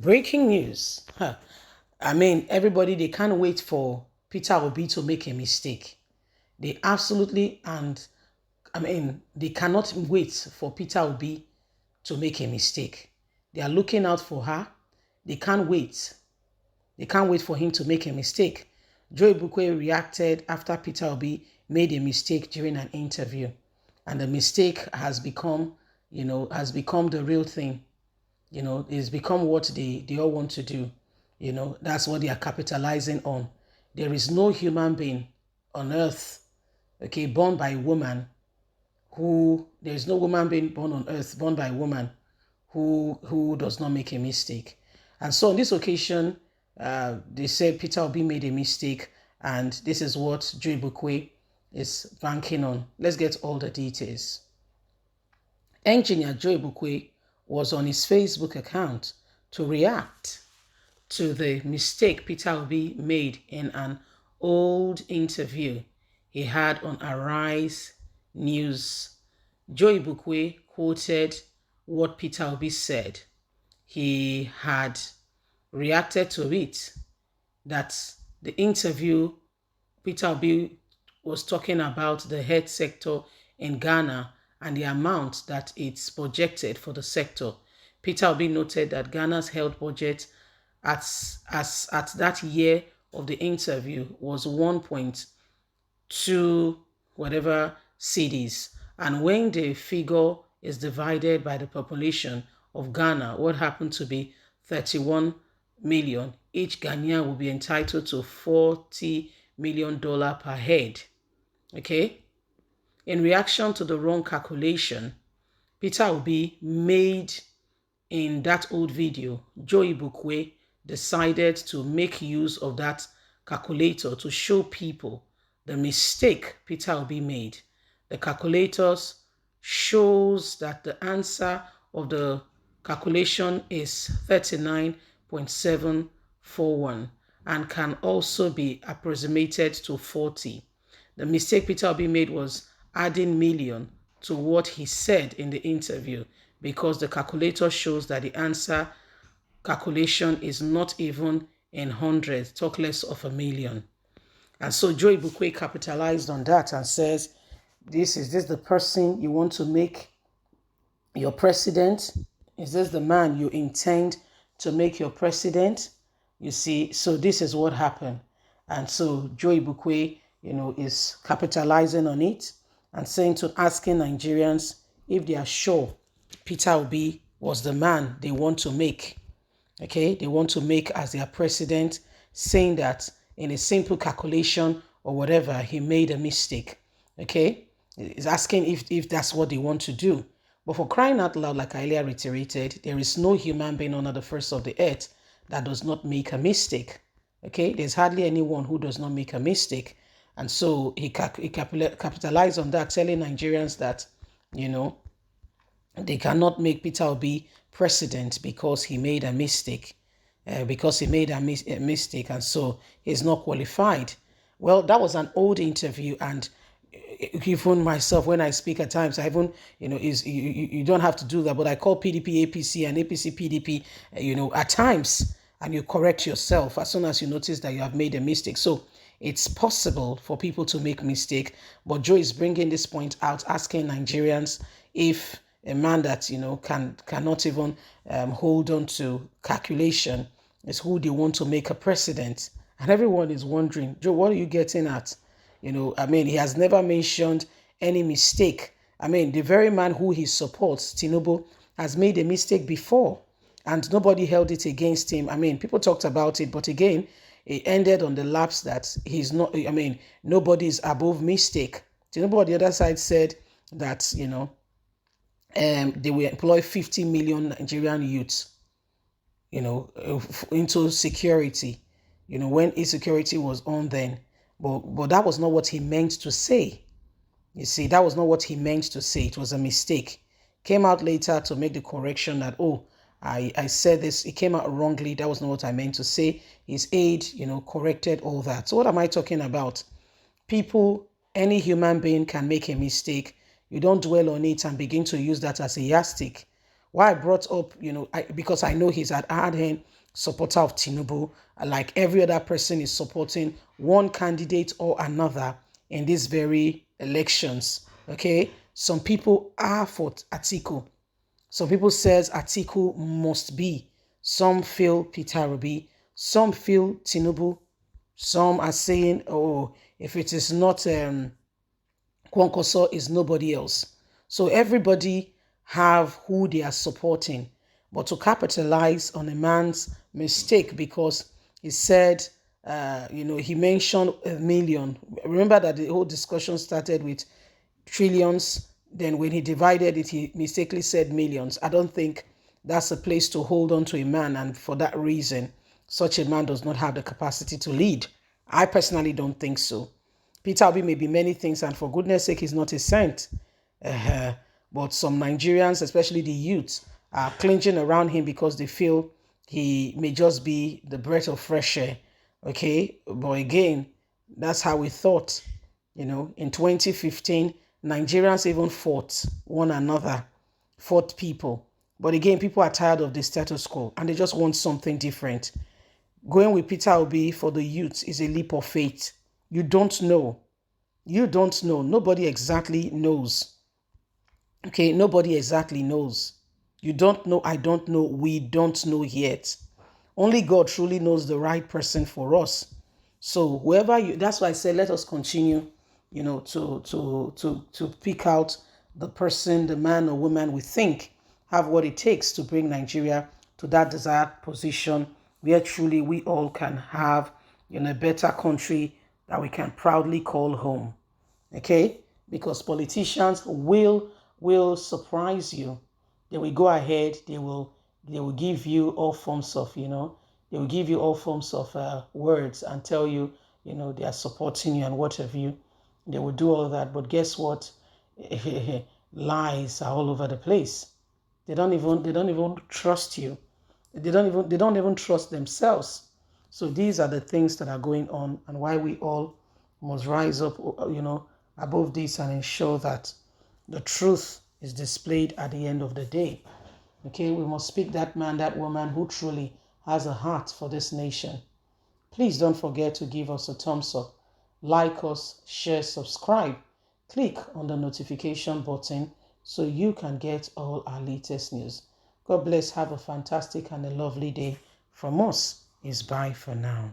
Breaking news. I mean, everybody, they can't wait for Peter Obi to make a mistake. They absolutely, and I mean, they cannot wait for Peter Obi to make a mistake. They are looking out for her. They can't wait. They can't wait for him to make a mistake. Joe Ibukwe reacted after Peter Obi made a mistake during an interview. And the mistake has become, has become the real thing. It's become what they all want to do. That's what they are capitalizing on. There is no human being on earth, okay, born by a woman there is no woman being born on earth, born by a woman who does not make a mistake. And so on this occasion, they said Peter Obi made a mistake, and this is what Joe Ibukwe is banking on. Let's get all the details. Engineer Joe Ibukwe was on his Facebook account to react to the mistake Peter Obi made in an old interview he had on Arise News. Joe Ibukwe quoted what Peter Obi said. He had reacted to it, that the interview, Peter Obi was talking about the health sector in Ghana and the amount that it's projected for the sector. Peter Obi noted that Ghana's health budget at that year of the interview was 1.2 whatever cedis. And when the figure is divided by the population of Ghana, what happened to be 31 million, each Ghanaian will be entitled to $40 million per head. Okay? In reaction to the wrong calculation Peter Obi made in that old video, Joe Ibukwe decided to make use of that calculator to show people the mistake Peter Obi made. The calculators shows that the answer of the calculation is 39.741 and can also be approximated to 40. The mistake Peter Obi made was adding million to what he said in the interview, because the calculator shows that the answer calculation is not even in hundreds, talk less of a million. And so Joe Ibukwe capitalized on that and says, is this the person you want to make your president? Is this the man you intend to make your president? You see, so this is what happened. And so Joe Ibukwe, is capitalizing on it and asking Nigerians if they are sure Peter Obi was the man they want to make. Okay, they want to make as their president, saying that in a simple calculation or whatever, he made a mistake. Okay, he's asking if that's what they want to do. But for crying out loud, like I earlier reiterated, there is no human being under the face of the earth that does not make a mistake. Okay, there's hardly anyone who does not make a mistake. And so he capitalized on that, telling Nigerians that, they cannot make Peter Obi president because he made a mistake. Mistake, and so he's not qualified. Well, that was an old interview, and even myself, when I speak at times, I even, you don't have to do that, but I call PDP APC and APC PDP, at times, and you correct yourself as soon as you notice that you have made a mistake. So it's possible for people to make mistake, but Joe is bringing this point out, asking Nigerians if a man that, cannot even hold on to calculation is who they want to make a president. And everyone is wondering, Joe, what are you getting at? He has never mentioned any mistake. The very man who he supports, Tinubu, has made a mistake before, and nobody held it against him. People talked about it, but again, it ended on the lapse that he's not, nobody is above mistake. Tinubu on the other side said that, they will employ 50 million Nigerian youths, into security, when insecurity was on then. But that was not what he meant to say. You see, that was not what he meant to say. It was a mistake. Came out later to make the correction that, I said this, it came out wrongly. That was not what I meant to say. His aide, corrected all that. So what am I talking about? People, any human being can make a mistake. You don't dwell on it and begin to use that as a yardstick. Why I brought up, because I know he's an hard-hand supporter of Tinubu, like every other person is supporting one candidate or another in these very elections. Okay, some people are for Atiku. Some people says Atiku must be. Some feel Peter Obi. Some feel Tinubu. Some are saying, oh, if it is not Kwankoso, is nobody else. So everybody have who they are supporting. But to capitalize on a man's mistake because he said, he mentioned a million. Remember that the whole discussion started with trillions. Then when he divided it, he mistakenly said millions. I don't think that's a place to hold on to a man. And for that reason, such a man does not have the capacity to lead. I personally don't think so. Peter Obi may be many things, and for goodness sake, he's not a saint. But some Nigerians, especially the youth, are clinging around him because they feel he may just be the breath of fresh air. Okay, but again, that's how we thought. In 2015, Nigerians even fought one another, fought people. But again, people are tired of the status quo and they just want something different. Going with Peter Obi for the youth is a leap of faith. You don't know. You don't know. Nobody exactly knows. Okay, nobody exactly knows. You don't know, I don't know, we don't know yet. Only God truly knows the right person for us. So whoever that's why I said let us continue, to pick out the person, the man or woman we think have what it takes to bring Nigeria to that desired position where truly we all can have a better country that we can proudly call home. Okay, because politicians will surprise you. They will go ahead, they will give you all forms of they will give you all forms of words and tell you they are supporting you and what have you. They will do all that, but guess what? Lies are all over the place. They don't even trust you. They don't even trust themselves. So these are the things that are going on, and why we all must rise up, above this and ensure that the truth is displayed at the end of the day. Okay, we must speak that man, that woman who truly has a heart for this nation. Please don't forget to give us a thumbs up, like us, share, subscribe. Click on the notification button so you can get all our latest news. God bless. Have a fantastic and a lovely day. From us is bye for now.